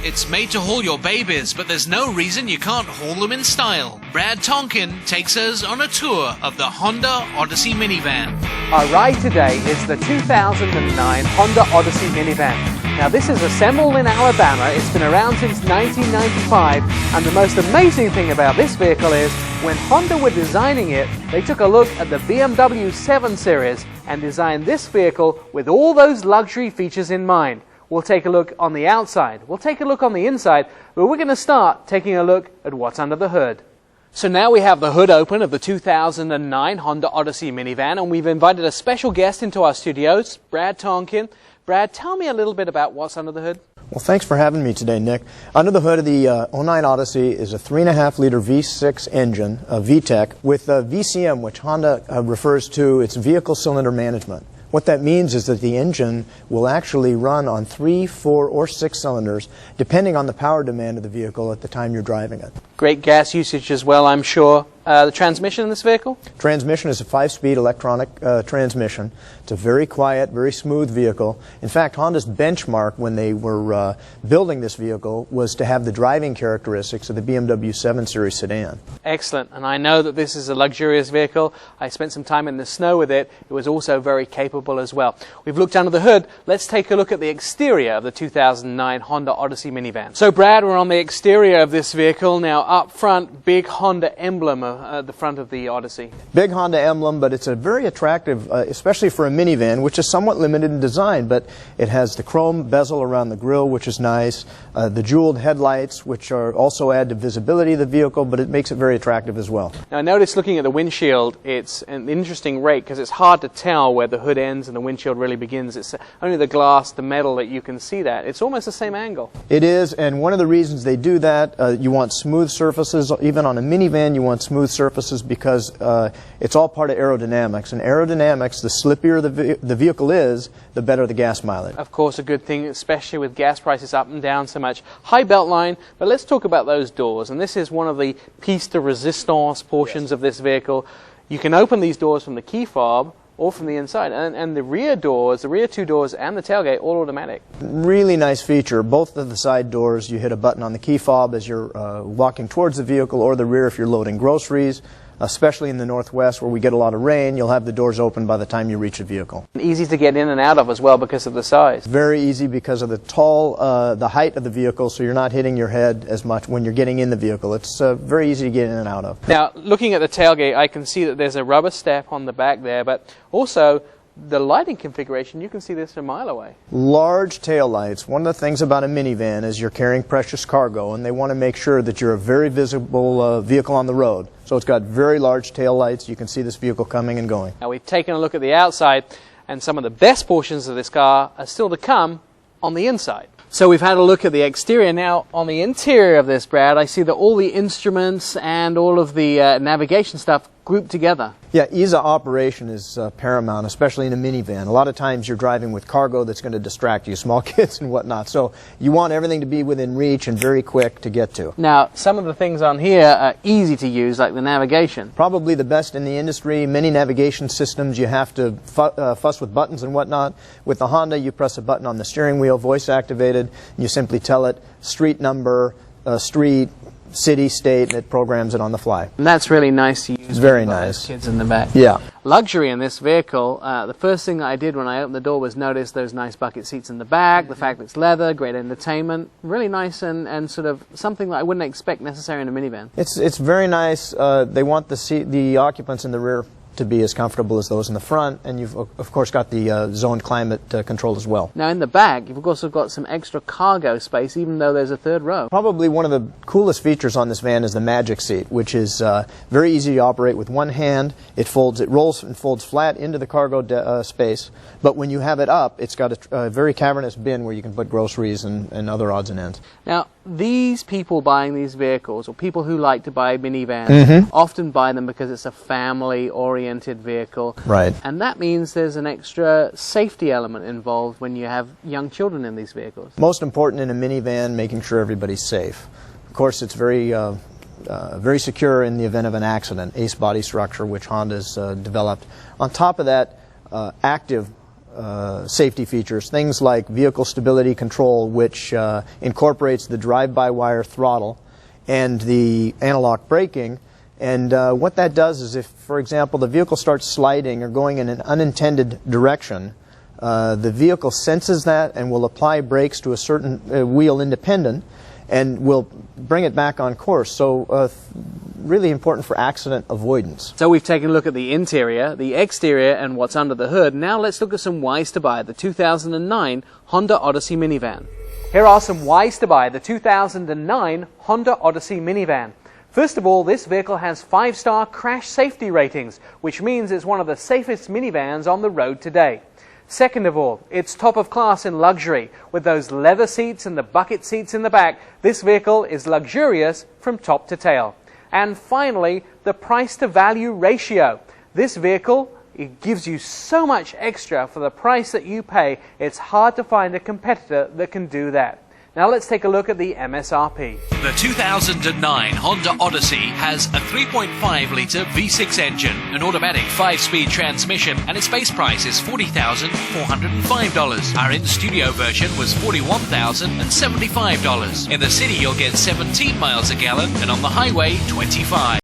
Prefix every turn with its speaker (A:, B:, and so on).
A: It's made to haul your babies, but there's no reason you can't haul them in style. Brad Tonkin takes us on a tour of the Honda Odyssey minivan.
B: Our ride today is the 2009 Honda Odyssey minivan. Now this is assembled in Alabama. It's been around since 1995, and the most amazing thing about this vehicle is when Honda were designing it, they took a look at the BMW 7 Series and designed this vehicle with all those luxury features in mind. We'll take a look on the outside, we'll take a look on the inside, but we're going to start taking a look at what's under the hood. So now we have the hood open of the 2009 Honda Odyssey minivan, and we've invited a special guest into our studios, Brad Tonkin. Brad, tell me a little bit about what's under the hood.
C: Well, thanks for having me today, Nick. Under the hood of the 09 Odyssey is a 3.5-liter V6 engine, a VTEC, with VCM, which Honda refers to its vehicle cylinder management. What that means is that the engine will actually run on 3, 4, or 6 cylinders, depending on the power demand of the vehicle at the time you're driving it.
B: Great gas usage as well, I'm sure. The transmission in this vehicle?
C: Transmission is a 5-speed electronic transmission. It's a very quiet, very smooth vehicle. In fact, Honda's benchmark when they were building this vehicle was to have the driving characteristics of the BMW 7 Series sedan.
B: Excellent, and I know that this is a luxurious vehicle. I spent some time in the snow with it. It was also very capable as well. We've looked under the hood. Let's take a look at the exterior of the 2009 Honda Odyssey minivan. So Brad, we're on the exterior of this vehicle. Now up front, big Honda emblem at the front of the Odyssey.
C: Big Honda emblem, but it's a very attractive, especially for a minivan, which is somewhat limited in design, but it has the chrome bezel around the grille, which is nice, the jeweled headlights, which also add to visibility of the vehicle, but it makes it very attractive as well.
B: Now I noticed looking at the windshield, it's an interesting rake because it's hard to tell where the hood ends and the windshield really begins. It's only the glass, the metal, that you can see that. It's almost the same angle.
C: It is, and one of the reasons they do that, you want smooth surfaces. Even on a minivan, you want smooth surfaces because it's all part of aerodynamics. And aerodynamics, the slippier the vehicle is, the better the gas mileage.
B: Of course, a good thing, especially with gas prices up and down so much. High belt line, but let's talk about those doors. And this is one of the piece de resistance portions of this vehicle. You can open these doors from the key fob or from the inside, and the rear doors, the rear two doors and the tailgate, all automatic.
C: Really nice feature. Both of the side doors, you hit a button on the key fob as you're walking towards the vehicle, or the rear if you're loading groceries. Especially in the Northwest where we get a lot of rain, you'll have the doors open by the time you reach the vehicle.
B: Easy to get in and out of as well because of the size.
C: Very easy because of the height of the vehicle, so you're not hitting your head as much when you're getting in the vehicle. It's very easy to get in and out of.
B: Now, looking at the tailgate, I can see that there's a rubber step on the back there, but also the lighting configuration, you can see this a mile away.
C: Large tail lights. One of the things about a minivan is you're carrying precious cargo, and they want to make sure that you're a very visible vehicle on the road. So it's got very large tail lights. You can see this vehicle coming and going.
B: Now we've taken a look at the outside, and some of the best portions of this car are still to come on the inside. So we've had a look at the exterior. Now on the interior of this, Brad, I see that all the instruments and all of the navigation stuff grouped together.
C: Yeah, ease of operation is paramount, especially in a minivan. A lot of times you're driving with cargo that's going to distract you, small kids and whatnot. So you want everything to be within reach and very quick to get to.
B: Now, some of the things on here are easy to use, like the navigation.
C: Probably the best in the industry. Many navigation systems you have to fuss with buttons and whatnot. With the Honda, you press a button on the steering wheel, voice activated. You simply tell it street number, street, city, state, and it programs it on the fly.
B: And that's really nice to use.
C: Very nice.
B: Kids in the back.
C: Yeah.
B: Luxury in this vehicle, the first thing that I did when I opened the door was notice those nice bucket seats in the back, the fact that it's leather, great entertainment, really nice and sort of something that I wouldn't expect necessary in a minivan.
C: It's very nice. They want the occupants in the rear to be as comfortable as those in the front, and you've of course got the zoned climate control as well.
B: Now in the back you've also got some extra cargo space, even though there's a third row.
C: Probably one of the coolest features on this van is the Magic Seat, which is very easy to operate with one hand. It rolls and folds flat into the cargo space, but when you have it up, it's got a very cavernous bin where you can put groceries and other odds and ends.
B: Now these people buying these vehicles, or people who like to buy minivans, often buy them because it's a family-oriented vehicle.
C: Right.
B: And that means there's an extra safety element involved when you have young children in these vehicles.
C: Most important in a minivan, making sure everybody's safe. Of course, it's very secure in the event of an accident. ACE body structure, which Honda's developed. On top of that, active safety features, things like vehicle stability control, which incorporates the drive-by-wire throttle and the analog braking. And what that does is if, for example, the vehicle starts sliding or going in an unintended direction, the vehicle senses that and will apply brakes to a certain wheel independent and will bring it back on course. So really important for accident avoidance.
B: So we've taken a look at the interior, the exterior, and what's under the hood. Now let's look at some whys to buy the 2009 Honda Odyssey minivan. Here are some whys to buy the 2009 Honda Odyssey minivan. First of all, this vehicle has 5-star crash safety ratings, which means it's one of the safest minivans on the road today. Second of all, it's top of class in luxury. With those leather seats and the bucket seats in the back, this vehicle is luxurious from top to tail. And finally, the price to value ratio. This vehicle, it gives you so much extra for the price that you pay. It's hard to find a competitor that can do that. Now let's take a look at the MSRP.
A: The 2009 Honda Odyssey has a 3.5-litre V6 engine, an automatic 5-speed transmission, and its base price is $40,405. Our in-studio version was $41,075. In the city, you'll get 17 miles a gallon, and on the highway, 25.